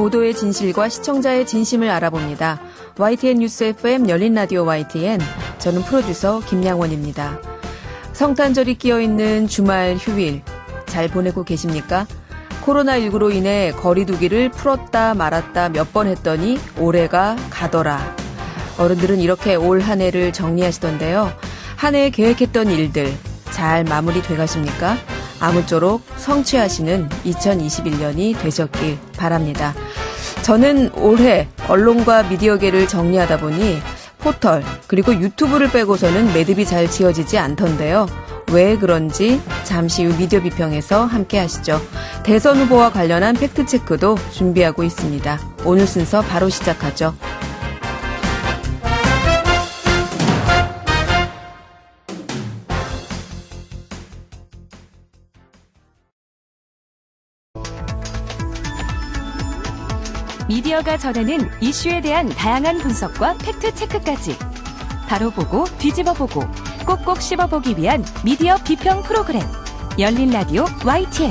보도의 진실과 시청자의 진심을 알아봅니다. YTN 뉴스 FM 열린 라디오 YTN. 저는 프로듀서 김양원입니다. 성탄절이 끼어있는 주말 휴일 잘 보내고 계십니까? 코로나19로 인해 거리두기를 풀었다 말았다 몇 번 했더니 올해가 가더라. 어른들은 이렇게 올 한 해를 정리하시던데요. 한 해에 계획했던 일들 잘 마무리돼 가십니까? 아무쪼록 성취하시는 2021년이 되셨길 바랍니다. 저는 올해 언론과 미디어계를 정리하다 보니 포털 그리고 유튜브를 빼고서는 매듭이 잘 지어지지 않던데요. 왜 그런지 잠시 후 미디어 비평에서 함께 하시죠. 대선 후보와 관련한 팩트체크도 준비하고 있습니다. 오늘 순서 바로 시작하죠. 미디어가 전하는 이슈에 대한 다양한 분석과 팩트체크까지 바로 보고 뒤집어 보고 꼭꼭 씹어보기 위한 미디어 비평 프로그램 열린 라디오 YTN.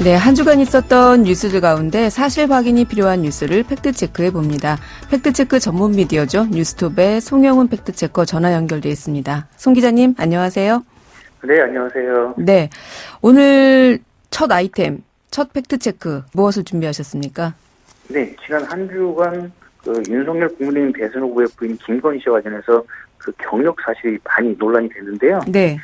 네, 한 주간 있었던 뉴스들 가운데 사실 확인이 필요한 뉴스를 팩트체크해 봅니다. 팩트체크 전문 미디어죠. 뉴스톱의 송영훈 팩트체커 전화 연결돼 있습니다. 송 기자님, 안녕하세요. 네, 안녕하세요. 네, 오늘 첫 아이템, 첫 팩트체크 무엇을 준비하셨습니까? 네, 지난 한 주간 윤석열 국민의힘 대선 후보의 부인 김건희 씨와 관련해서 경력 사실이 많이 논란이 됐는데요. 네.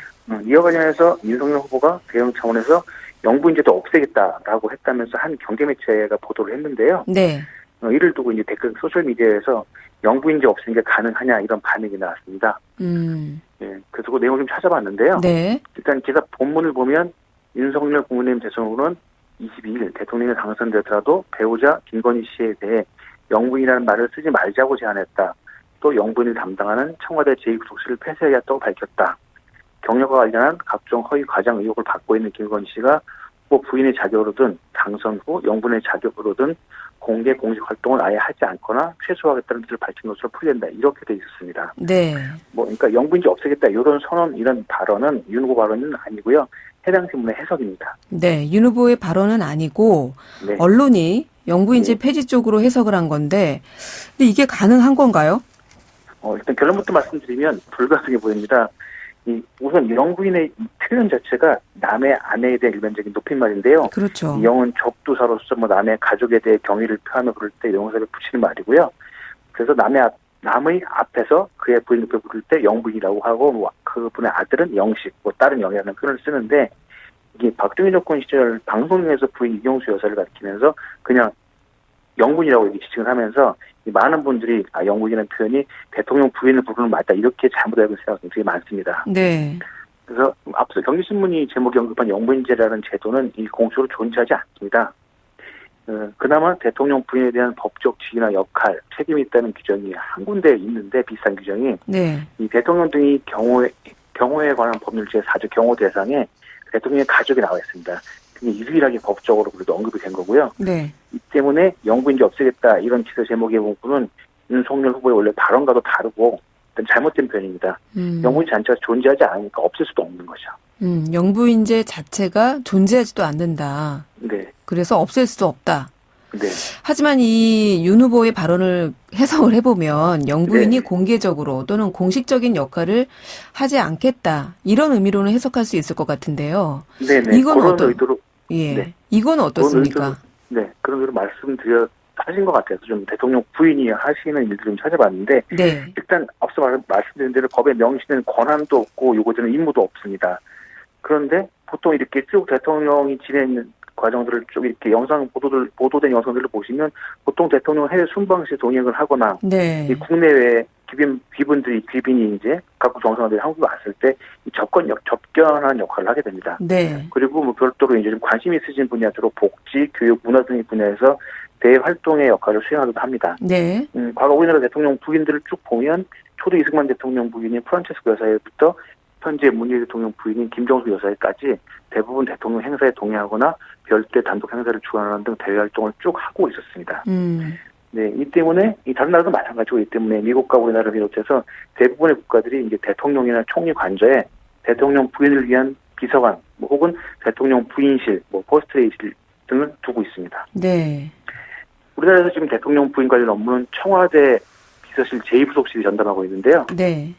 이와 관련해서 윤석열 후보가 대응 차원에서 영부인제도 없애겠다라고 했다면서 한 경제매체가 보도를 했는데요. 네. 이를 두고 이제 댓글 소셜미디어에서 영부인제 없애는 게 가능하냐 이런 반응이 나왔습니다. 네, 그래서 그 내용을 좀 찾아봤는데요. 네. 일단 기사 본문을 보면 윤석열 국민의힘 대선 후보는 22일 대통령이 당선되더라도 배우자 김건희 씨에 대해 영부인이라는 말을 쓰지 말자고 제안했다. 또 영부인을 담당하는 청와대 제2부속실을 폐쇄하겠다고 밝혔다. 경력과 관련한 각종 허위 과장 의혹을 받고 있는 김건희 씨가 후보 부인의 자격으로든 당선 후 영부인의 자격으로든 공개 공식 활동을 아예 하지 않거나 최소화하겠다는 뜻을 밝힌 것으로 풀이된다. 이렇게 돼 있었습니다. 네. 그러니까 영부인제 없애겠다 이런 선언 이런 발언은 윤 후보 발언은 아니고요. 해당 신문의 해석입니다. 네, 윤 후보의 발언은 아니고 네. 언론이 영부인제 폐지 쪽으로 해석을 한 건데, 근데 이게 가능한 건가요? 일단 결론부터 말씀드리면 불가능해 보입니다. 우선 영부인의 이 표현 자체가 남의 아내에 대한 일반적인 높임말인데요. 그렇죠. 이 영은 적두사로서 남의 가족에 대해 경의를 표하며 부를 때 영사를 붙이는 말이고요. 그래서 남의 앞에서 그의 부인 옆에 부를 때 영부인이라고 하고 그분의 아들은 영식, 딸은 영이라는 표현을 쓰는데 이게 박정희 정권 시절 방송에서 부인 이경수 여사를 가리키면서 그냥 영부인이라고 이렇게 지칭을 하면서 많은 분들이 영부인이라는 표현이 대통령 부인을 부르는 맞다 이렇게 잘못 알고 있는 생각이 되게 많습니다. 네. 그래서 앞서 경제신문이 제목에 언급한 영부인제라는 제도는 이 공식으로 존재하지 않습니다. 그나마 대통령 부인에 대한 법적 지위나 역할, 책임이 있다는 규정이 한 군데 있는데 비슷한 규정이 네. 이 대통령 등이 경호에 관한 법률 제4조 경호 대상에 대통령의 가족이 나와 있습니다. 그게 유일하게 법적으로 그래도 언급이 된 거고요. 네. 이 때문에 영부인제 없애겠다 이런 기사 제목의 부분은 윤석열 후보의 원래 발언과도 다르고 잘못된 표현입니다. 영부인제 자체가 존재하지 않으니까 없앨 수도 없는 거죠. 영부인제 자체가 존재하지도 않는다. 네. 그래서 없앨 수도 없다. 네. 하지만 이 윤 후보의 발언을 해석을 해보면 영부인이 네. 공개적으로 또는 공식적인 역할을 하지 않겠다. 이런 의미로는 해석할 수 있을 것 같은데요. 네네. 이건 그런 어떤 의도로. 예, 네. 이건 어떻습니까? 그런 의도로 하신 것 같아서 좀 대통령 부인이 하시는 일들을 좀 찾아봤는데 네. 일단 앞서 말씀드린 대로 법에 명시된 권한도 없고 요구되는 임무도 없습니다. 그런데 보통 이렇게 쭉 대통령이 지낸 과정들을 쭉 이렇게 보도된 영상들을 보시면 보통 대통령 해외 순방 시 동행을 하거나 네. 이 국내외 귀빈이 이제 각국 정상들이 한국에 왔을 때 접견하는 역할을 하게 됩니다. 네. 그리고 별도로 이제 좀 관심이 있으신 분야들로 복지, 교육, 문화 등의 분야에서 대외 활동의 역할을 수행하기도 합니다. 네. 과거 우리나라 대통령 부인들을 쭉 보면 초대 이승만 대통령 부인인 프란체스코 여사부터 현재 문재인 대통령 부인인 김정수 여사까지 대부분 대통령 행사에 동의하거나 별도의 단독 행사를 주관하는 등 대외 활동을 쭉 하고 있었습니다. 네, 이 때문에 이 다른 나라도 마찬가지고 이 때문에 미국과 우리나라를 비롯해서 대부분의 국가들이 이제 대통령이나 총리 관저에 대통령 부인을 위한 비서관, 혹은 대통령 부인실, 퍼스트레이실 등을 두고 있습니다. 네. 우리나라에서 지금 대통령 부인 관련 업무는 청와대 비서실 제2부속실이 전담하고 있는데요. 네.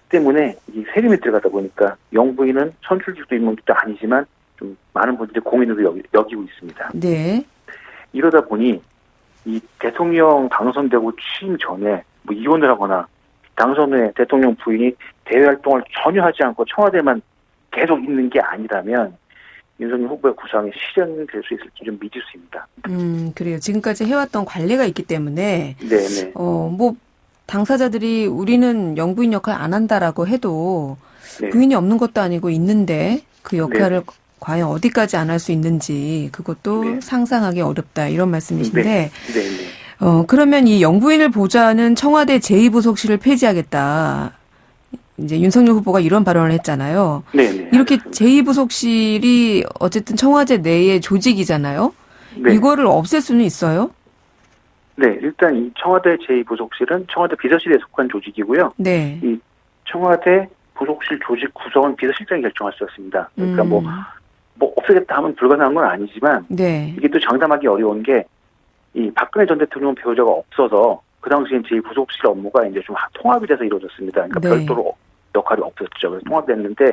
때문에 이 세금이 들어가다 보니까 영부인은 선출직도 임명직도 아니지만 좀 많은 분들이 공인으로 여기고 있습니다. 네. 이러다 보니 이 대통령 당선되고 취임 전에 이혼을 하거나 당선 후에 대통령 부인이 대외 활동을 전혀 하지 않고 청와대만 계속 있는 게 아니라면 윤석열 후보의 구상이 실현될 수 있을지 좀 미지수입니다. 그래요. 지금까지 해왔던 관례가 있기 때문에 네네. 당사자들이 우리는 영부인 역할 안 한다라고 해도 네. 부인이 없는 것도 아니고 있는데 그 역할을 과연 어디까지 안 할 수 있는지 그것도 네. 상상하기 어렵다 이런 말씀이신데 네네. 그러면 이 영부인을 보좌하는 청와대 제2부속실을 폐지하겠다. 이제 윤석열 후보가 이런 발언을 했잖아요. 네네. 이렇게 알겠습니다. 제2부속실이 어쨌든 청와대 내의 조직이잖아요. 네. 이거를 없앨 수는 있어요? 네, 일단 이 청와대 제2부속실은 청와대 비서실에 속한 조직이고요. 네. 이 청와대 부속실 조직 구성은 비서실장이 결정할 수 있습니다. 그러니까 없애겠다 하면 불가능한 건 아니지만 네. 이게 또 장담하기 어려운 게 이 박근혜 전 대통령 배우자가 없어서 그 당시엔 제2부속실 업무가 이제 좀 통합이 돼서 이루어졌습니다. 그러니까 네. 별도로 역할이 없었죠. 그래서 통합됐는데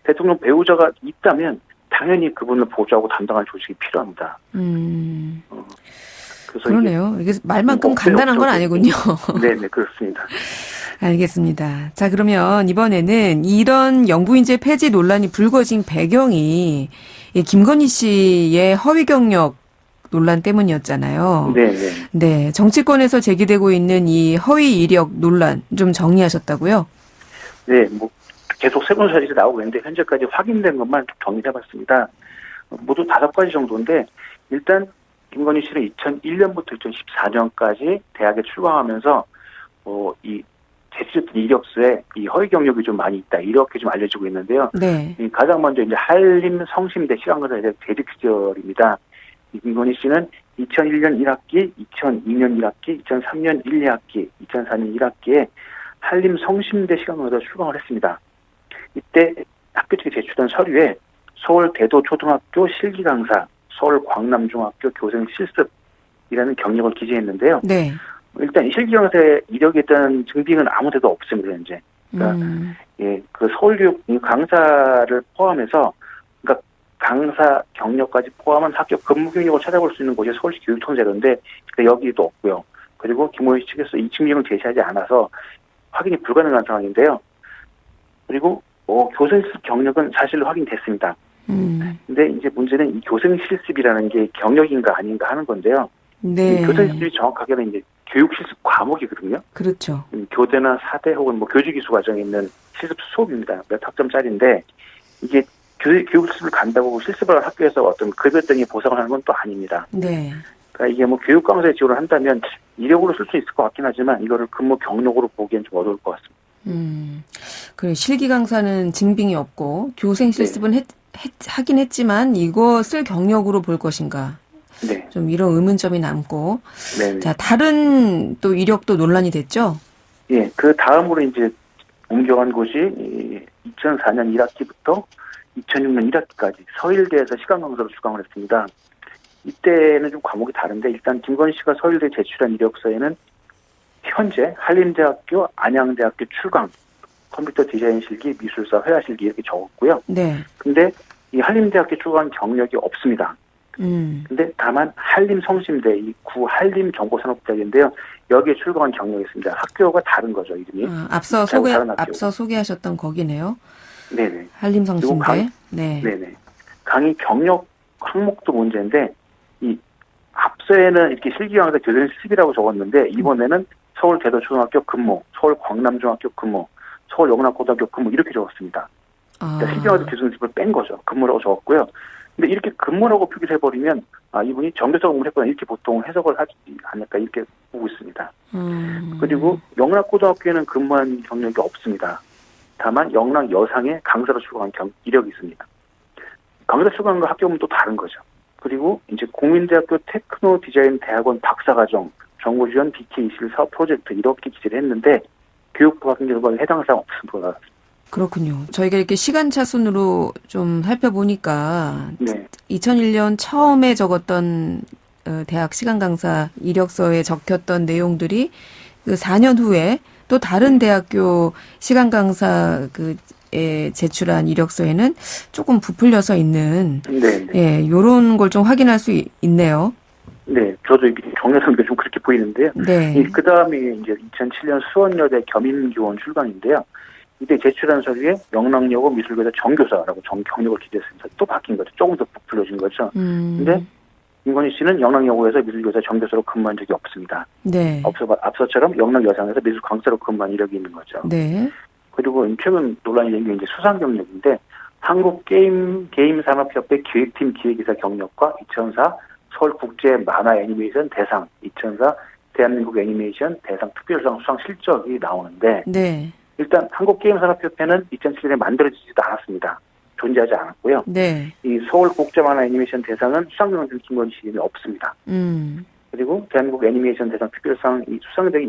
대통령 배우자가 있다면 당연히 그분을 보좌하고 담당할 조직이 필요합니다. 그래서 그러네요. 이게 말만큼 없어요, 간단한 건 없어요. 아니군요. 네네, 그렇습니다. 알겠습니다. 자, 그러면 이번에는 이런 영부인제 폐지 논란이 불거진 배경이 이 김건희 씨의 허위 경력 논란 때문이었잖아요. 네네. 네, 정치권에서 제기되고 있는 이 허위 이력 논란 좀 정리하셨다고요? 네, 계속 새로운 사실이 나오고 있는데 현재까지 확인된 것만 좀 정리해봤습니다. 모두 5가지 정도인데 일단 김건희 씨는 2001년부터 2014년까지 대학에 출강하면서 이 제출했던 이력서에 이 허위 경력이 좀 많이 있다 이렇게 좀 알려지고 있는데요. 네. 가장 먼저 이제 한림 성심대 시간과대 재직 시절입니다. 이 김건희 씨는 2001년 1학기, 2002년 1학기, 2003년 1, 2학기, 2004년 1학기에 한림 성심대 시간과대 출강을 했습니다. 이때 학교 측에 제출한 서류에 서울 대도초등학교 실기 강사, 서울 광남중학교 교생 실습이라는 경력을 기재했는데요. 네. 일단 이 실기 강사의 이력에 대한 증빙은 아무 데도 없습니다, 현재. 그러니까 그 서울교육 강사를 포함해서 그러니까 강사 경력까지 포함한 학교 근무 경력을 찾아볼 수 있는 곳이 서울시 교육청재로인데 여기도 없고요. 그리고 김호희 측에서 이 증명을 제시하지 않아서 확인이 불가능한 상황인데요. 그리고 교생 실습 경력은 사실로 확인됐습니다. 근데 이제 문제는 이 교생 실습이라는 게 경력인가 아닌가 하는 건데요. 네. 이 교생 실습이 정확하게는 이제 교육 실습 과목이거든요. 그렇죠. 교대나 사대 혹은 교직이수 과정에 있는 실습 수업입니다. 몇 학점짜리인데 이게 교육 실습을 간다고 실습을 한 학교에서 어떤 급여 등의 보상을 하는 건 또 아닙니다. 네. 그러니까 이게 교육 강사에 지원을 한다면 이력으로 쓸 수 있을 것 같긴 하지만 이거를 근무 경력으로 보기엔 좀 어려울 것 같습니다. 그래, 실기 강사는 증빙이 없고 교생 실습은 하긴 했지만 이거 쓸 경력으로 볼 것인가? 네. 좀 이런 의문점이 남고. 네. 자, 다른 또 이력도 논란이 됐죠? 예, 그 다음으로 이제 옮겨간 곳이 2004년 1학기부터 2006년 1학기까지 서일대에서 시간 강사로 출강을 했습니다. 이때는 좀 과목이 다른데 일단 김건희 씨가 서울대 제출한 이력서에는 현재 한림대학교, 안양대학교 출강, 컴퓨터 디자인 실기, 미술사 회화 실기 이렇게 적었고요. 네. 근데 이 한림대학교 출강 경력이 없습니다. 근데 다만 한림 성심대, 이 구 한림 정보산업대학인데요. 여기에 출강한 경력이 있습니다. 학교가 다른 거죠, 이름이. 앞서 소개하셨던 거기네요. 네네. 한림성심대. 네. 네네. 강의 경력 항목도 문제인데 이 앞서에는 이렇게 실기 강사 교생 실습이라고 적었는데 이번에는 서울 대도초등학교 근무, 서울 광남중학교 근무, 서울 영락고등학교 근무 이렇게 적었습니다. 그러니까 실기 강사 교생 실습을 뺀 거죠. 근무라고 적었고요. 근데 이렇게 근무라고 표기를 해버리면 이분이 정규적 근무를 했거나 이렇게 보통 해석을 하지 않을까 이렇게 보고 있습니다. 그리고 영락고등학교에는 근무한 경력이 없습니다. 다만 영락 여상에 강사로 출강한 이력이 있습니다. 강사 출강한 학교는 또 다른 거죠. 그리고 이제 국민대학교 테크노 디자인 대학원 박사과정, 정부지원 BK24 사업 프로젝트 이렇게 기재를 했는데 교육부 확인 결과에 해당 사항 없습니다. 그렇군요. 저희가 이렇게 시간차 순으로 좀 살펴보니까 네. 2001년 처음에 적었던 대학 시간 강사 이력서에 적혔던 내용들이 그 4년 후에 또 다른 대학교 시간 강사 에 제출한 이력서에는 조금 부풀려서 있는 네. 예, 요런 걸 좀 확인할 수 있네요. 네. 저도 이게 정리해서 좀 그렇게 보이는데요. 네. 그 다음에 이제 2007년 수원여대 겸임교원 출강인데요. 이때 제출한 서류에 영락여고 미술교사 정교사라고 경력을 기재했습니다. 또 바뀐 거죠. 조금 더 부풀려진 거죠. 근데 김건희 씨는 영락여고에서 미술교사 정교사로 근무한 적이 없습니다. 네. 앞서처럼 영락여상에서 미술 강사로 근무한 이력이 있는 거죠. 네. 그리고 최근 논란이 된 게 이제 수상 경력인데 한국게임산업협회 기획팀 기획이사 경력과 2004 서울국제 만화 애니메이션 대상, 2004 대한민국 애니메이션 대상 특별상 수상 실적이 나오는데 네. 일단 한국게임산업협회는 2007년에 만들어지지도 않았습니다. 존재하지 않았고요. 네. 이 서울국제 만화 애니메이션 대상은 수상 경력 김건희 씨 이름이 없습니다. 그리고 대한민국 애니메이션 대상 특별상 이 수상작이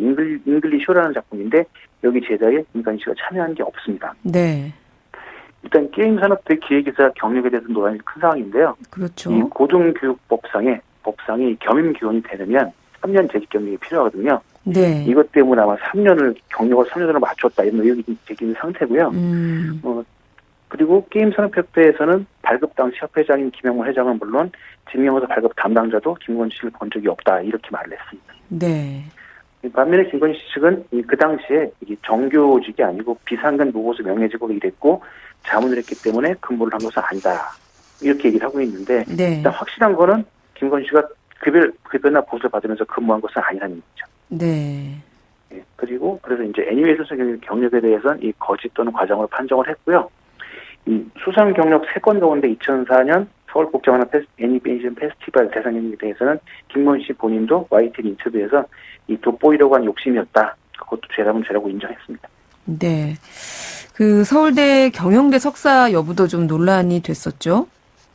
잉글리쇼라는 작품인데 여기 제자에 김건희 씨가 참여한 게 없습니다. 네. 일단 게임산업대 기획이사 경력에 대해서 논란이 큰 상황인데요. 그렇죠. 이 고등교육법상이 겸임교원이 되려면 3년 재직 경력이 필요하거든요. 네. 이것 때문에 아마 3년을 경력을 3년으로 맞췄다 이런 의혹이 제기된 상태고요. 그리고 게임산업협회에서는 발급 당시 협회장인 김영문 회장은 물론 증명서 발급 담당자도 김건희 씨를 본 적이 없다 이렇게 말을 했습니다. 네. 반면에 김건희 씨 측은 그 당시에 이게 정교직이 아니고 비상근 보고서 명예직으로 일했고 자문을 했기 때문에 근무를 한 것은 아니다 이렇게 얘기를 하고 있는데 네. 일단 확실한 거는 김건희 씨가 급여나 보수를 받으면서 근무한 것은 아니라는 얘기죠. 네. 예, 그리고 그래서 이제 애니메이션 경력에 대해서는 이 거짓 또는 과장으로 판정을 했고요. 이 수상 경력 3건 가운데 2004년 서울국제만화 애니메이션 페스티벌 대상에 대해서는 김건희 씨 본인도 YTN 인터뷰에서 이 돋보이려고 한 욕심이었다. 그것도 죄라면 죄라고 인정했습니다. 네. 그 서울대 경영대 석사 여부도 좀 논란이 됐었죠?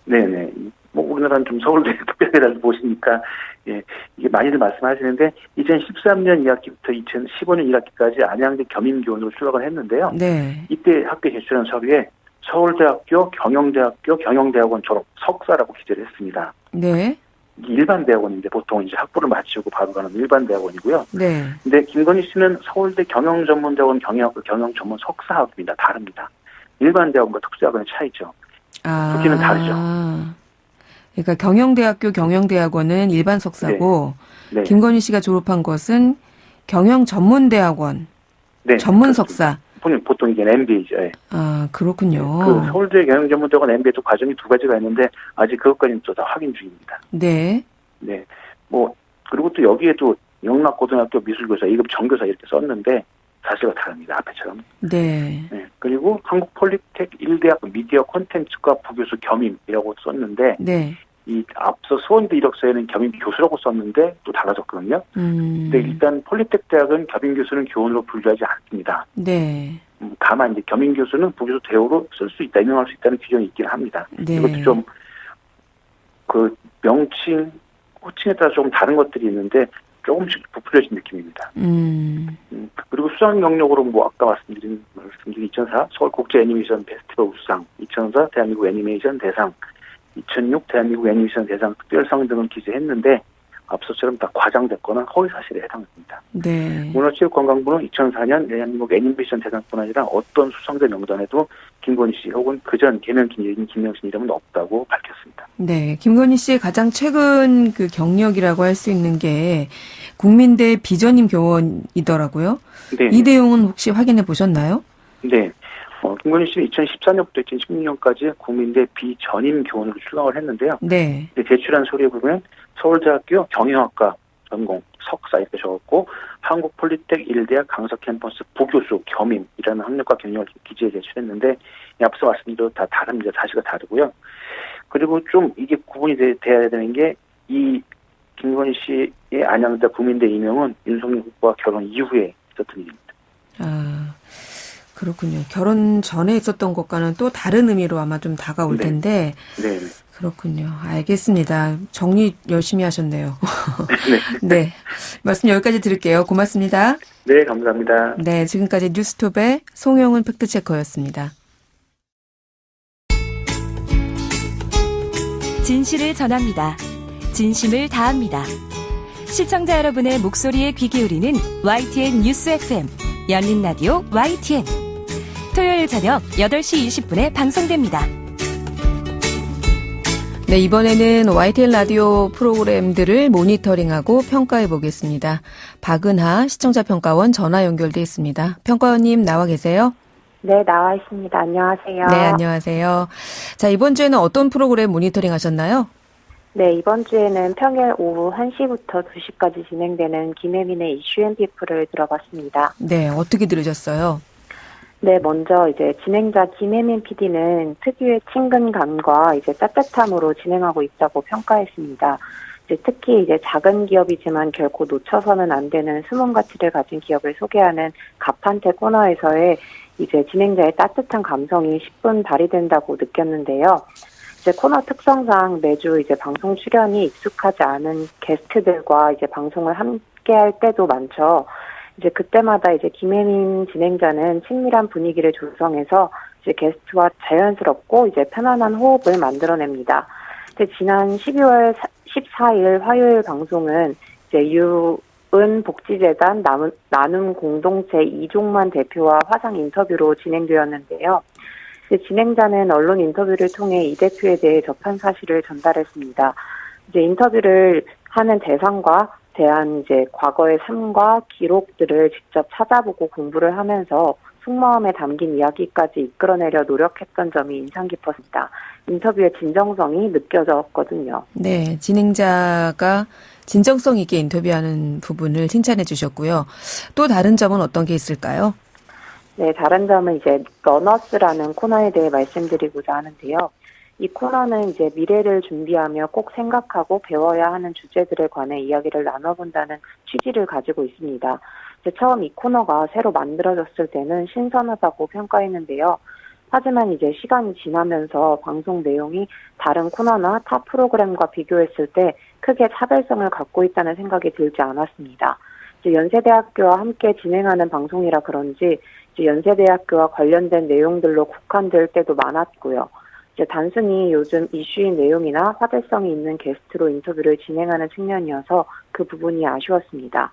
네네. 뭐 우리나라는 좀 서울대 특별대를 보시니까 예, 이게 많이들 말씀하시는데 2013년 2학기부터 2015년 1학기까지 안양대 겸임교원으로 출학을 했는데요. 네. 이때 학교에 제출한 서류에 서울대학교 경영대학교 경영대학원 졸업 석사라고 기재를 했습니다. 네. 일반 대학원인데 보통 이제 학부를 마치고 바로 가는 일반 대학원이고요. 네. 근데 김건희 씨는 서울대 경영전문대학원 경영학부 경영전문 석사학위입니다. 다릅니다. 일반 대학원과 특수학원의 차이죠. 두기는 다르죠. 그러니까 경영대학교 경영대학원은 일반 석사고 네. 김건희 씨가 졸업한 것은 경영전문대학원 네. 전문 석사. 보통 이게 MBA죠. 예. 아, 그렇군요. 그 서울대 경영전문대학원 MBA도 과정이 2가지가 있는데 아직 그것까지는 또 다 확인 중입니다. 네. 네. 뭐 그리고 또 여기에도 영락고등학교 미술교사 2급 정교사 이렇게 썼는데 사실과 다릅니다. 앞에처럼. 네. 네. 그리고 한국폴리텍 1대학 미디어 콘텐츠과 부교수 겸임이라고 썼는데 네. 이 앞서 수원대 이력서에는 겸임 교수라고 썼는데 또 달라졌거든요. 근데 일단 폴리텍 대학은 겸임 교수는 교원으로 분류하지 않습니다. 네. 다만 이제 겸임 교수는 부교수 대우로 쓸 수 있다, 임명할 수 있다는 규정이 있긴 합니다. 네. 이것도 좀 그 명칭, 호칭에 따라 조금 다른 것들이 있는데 조금씩 부풀려진 느낌입니다. 그리고 수상 경력으로 뭐 아까 말씀드린 2004 서울국제 애니메이션 페스티벌 우수상, 2004 대한민국 애니메이션 대상, 2006 대한민국 애니메이션 대상 특별상 등을 기재했는데 앞서처럼 다 과장됐거나 허위사실에 해당됩니다. 네. 문화체육관광부는 2004년 대한민국 애니메이션 대상뿐 아니라 어떤 수상자 명단에도 김건희 씨 혹은 그전 개명기념인 김명신 이름은 없다고 밝혔습니다. 네. 김건희 씨의 가장 최근 그 경력이라고 할 수 있는 게 국민대 비전임 교원이더라고요. 네. 이 내용은 혹시 확인해 보셨나요? 네. 김건희 씨는 2014년부터 2016년까지 국민대 비전임 교원으로 출강을 했는데요. 네. 제출한 서류에 보면 서울대학교 경영학과 전공 석사 이렇게 적었고 한국폴리텍 1대학 강서 캠퍼스 부교수 겸임이라는 학력과 경력을 기재해 제출했는데 앞서 말씀드린 다 다릅니다. 사실과 다르고요. 그리고 좀 이게 구분이 돼야 되는 게 이 김건희 씨의 안양대 국민대 임명은 윤석열 후보와 결혼 이후에 있었던 일입니다. 아, 그렇군요. 결혼 전에 있었던 것과는 또 다른 의미로 아마 좀 다가올 네. 텐데. 네. 그렇군요. 알겠습니다. 정리 열심히 하셨네요. 네. 말씀 여기까지 드릴게요. 고맙습니다. 네, 감사합니다. 네, 지금까지 뉴스톱의 송영은 팩트체커였습니다. 진실을 전합니다. 진심을 다합니다. 시청자 여러분의 목소리에 귀 기울이는 YTN 뉴스 FM 열린 라디오 YTN 토요일 저녁 8시 20분에 방송됩니다. 네, 이번에는 YTN 라디오 프로그램들을 모니터링하고 평가해 보겠습니다. 박은하 시청자평가원 전화 연결돼 있습니다. 평가원님 나와 계세요? 네, 나와 있습니다. 안녕하세요. 네, 안녕하세요. 자, 이번 주에는 어떤 프로그램 모니터링 하셨나요? 네, 이번 주에는 평일 오후 1시부터 2시까지 진행되는 김혜민의 이슈 앤 피플을 들어봤습니다. 네, 어떻게 들으셨어요? 네, 먼저 이제 진행자 김혜민 PD는 특유의 친근감과 이제 따뜻함으로 진행하고 있다고 평가했습니다. 이제 특히 이제 작은 기업이지만 결코 놓쳐서는 안 되는 숨은 가치를 가진 기업을 소개하는 가판테 코너에서의 이제 진행자의 따뜻한 감성이 10분 발휘된다고 느꼈는데요. 이제 코너 특성상 매주 이제 방송 출연이 익숙하지 않은 게스트들과 이제 방송을 함께 할 때도 많죠. 이제 그때마다 이제 김혜민 진행자는 친밀한 분위기를 조성해서 이제 게스트와 자연스럽고 이제 편안한 호흡을 만들어냅니다. 근데 지난 12월 14일 화요일 방송은 이제 유은 복지재단 나눔 공동체 이종만 대표와 화상 인터뷰로 진행되었는데요. 이제 진행자는 언론 인터뷰를 통해 이 대표에 대해 접한 사실을 전달했습니다. 이제 인터뷰를 하는 대상과 대한 이제 과거의 삶과 기록들을 직접 찾아보고 공부를 하면서 속마음에 담긴 이야기까지 이끌어내려 노력했던 점이 인상 깊었습니다. 인터뷰의 진정성이 느껴졌거든요. 네, 진행자가 진정성 있게 인터뷰하는 부분을 칭찬해 주셨고요. 또 다른 점은 어떤 게 있을까요? 네, 다른 점은 이제 러너스라는 코너에 대해 말씀드리고자 하는데요. 이 코너는 이제 미래를 준비하며 꼭 생각하고 배워야 하는 주제들에 관해 이야기를 나눠본다는 취지를 가지고 있습니다. 이제 처음 이 코너가 새로 만들어졌을 때는 신선하다고 평가했는데요. 하지만 이제 시간이 지나면서 방송 내용이 다른 코너나 타 프로그램과 비교했을 때 크게 차별성을 갖고 있다는 생각이 들지 않았습니다. 이제 연세대학교와 함께 진행하는 방송이라 그런지 이제 연세대학교와 관련된 내용들로 국한될 때도 많았고요. 이제 단순히 요즘 이슈인 내용이나 화제성이 있는 게스트로 인터뷰를 진행하는 측면이어서 그 부분이 아쉬웠습니다.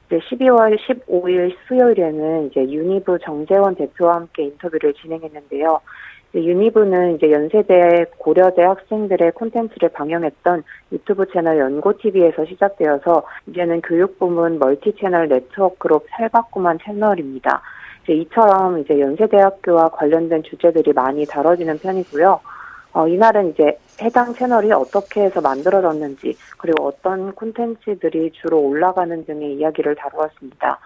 이제 12월 15일 수요일에는 이제 유니브 정재원 대표와 함께 인터뷰를 진행했는데요. 이제 유니브는 이제 연세대 고려대 학생들의 콘텐츠를 방영했던 유튜브 채널 연고TV에서 시작되어서 이제는 교육부문 멀티채널 네트워크로 살바꿈한 채널입니다. 이처럼 이제 연세대학교와 관련된 주제들이 많이 다뤄지는 편이고요. 이날은 이제 해당 채널이 어떻게 해서 만들어졌는지 그리고 어떤 콘텐츠들이 주로 올라가는 등의 이야기를 다루었습니다.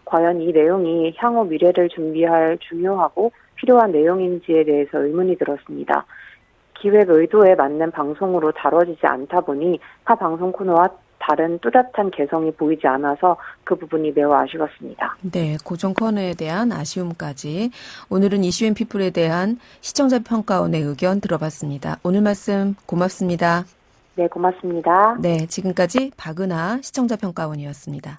과연 이 내용이 향후 미래를 준비할 중요하고 필요한 내용인지에 대해서 의문이 들었습니다. 기획 의도에 맞는 방송으로 다뤄지지 않다 보니 타 방송 코너와 다른 뚜렷한 개성이 보이지 않아서 그 부분이 매우 아쉬웠습니다. 네, 고정 코너에 대한 아쉬움까지 오늘은 이슈앤피플에 대한 시청자 평가원의 의견 들어봤습니다. 오늘 말씀 고맙습니다. 네, 고맙습니다. 네, 지금까지 박은하 시청자 평가원이었습니다.